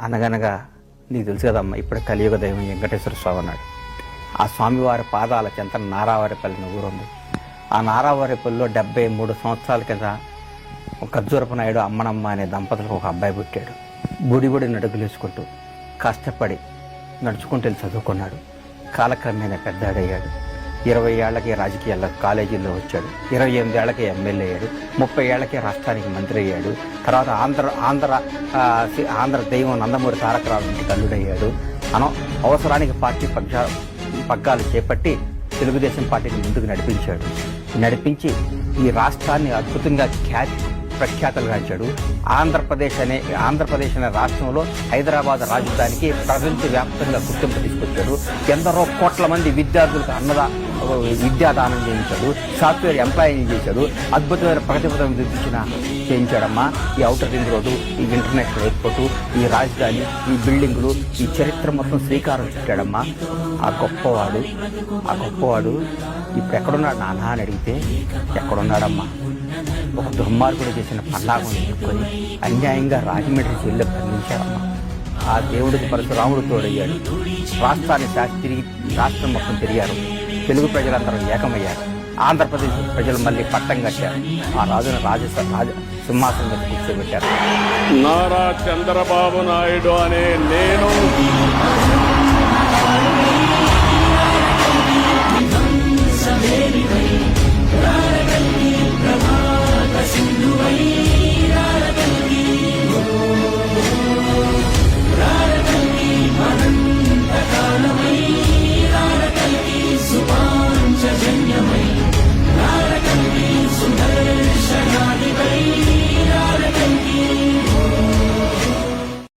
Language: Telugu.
అనగనగా నీకు తెలుసు కదమ్మా, ఇప్పుడు కలియుగ దైవం వెంకటేశ్వర స్వామి అన్నాడు. ఆ స్వామివారి పాదాల చెంత నారావారిపల్లి ఊరుంది. ఆ నారావారిపల్లిలో 73 సంవత్సరాల కింద ఒక ఖర్జూరపు నాయుడు అమ్మనమ్మ అనే దంపతులకు ఒక అబ్బాయి పుట్టాడు. బుడి నడుగులేసుకుంటూ కష్టపడి నడుచుకుంటూ వెళ్ళి చదువుకున్నాడు. కాలక్రమేణా పెద్దాడయ్యాడు. 20 ఏళ్లకే రాజకీయాల్లో కాలేజీల్లో వచ్చాడు. 28 ఏళ్లకే ఎమ్మెల్యే అయ్యాడు. 30 ఏళ్లకే రాష్ట్రానికి మంత్రి అయ్యాడు. తర్వాత ఆంధ్ర దైవం నందమూరి తారక రామారావు తల్లుడయ్యాడు. అవసరానికి పార్టీ పగ్గాలు చేపట్టి తెలుగుదేశం పార్టీని ముందుకు నడిపించి ఈ రాష్ట్రాన్ని అద్భుతంగా ప్రఖ్యాతలు గాంచాడు. ఆంధ్రప్రదేశ్ అనే రాష్ట్రంలో హైదరాబాద్ రాజధానికి ప్రపంచవ్యాప్తంగా గుర్తింపు తీసుకొచ్చాడు. ఎందరో కోట్ల మంది విద్యార్థులకు విద్యాదానం చేయించాడు. సాఫ్ట్వేర్ ఎంప్లాయీని చేశాడు. అద్భుతమైన ప్రగతిపథం చేయించాడమ్మా. ఈ ఔటర్ రింగ్ రోడ్డు, ఈ ఇంటర్నేషనల్ ఎయిర్పోర్టు, ఈ రాజధాని, ఈ బిల్డింగులు, ఈ చరిత్ర మొత్తం శ్రీకారం చుట్టాడమ్మా. ఆ గొప్పవాడు ఇప్పుడు ఎక్కడున్నాడు నాన్న అని అడిగితే ఎక్కడున్నాడమ్మా? ఒక దుర్మార్గుడు చేసిన పన్నాగం ఎదుర్కొని అన్యాయంగా రాజమండ్రి జైల్లో బంధించాడమ్మా. ఆ దేవుడికి పరశురాముడు తోడయ్యాడు. రాష్ట్రాన్ని తిరిగి రాష్ట్రం మొత్తం తిరిగారు. తెలుగు ప్రజలందరూ ఏకమయ్యారు. ఆంధ్రప్రదేశ్ ప్రజలు మళ్ళీ పట్టం కట్టారు. ఆ రాజును సింహాసనం మీద కూర్చోబెట్టారు. నారా చంద్రబాబు నాయుడు అనే నేను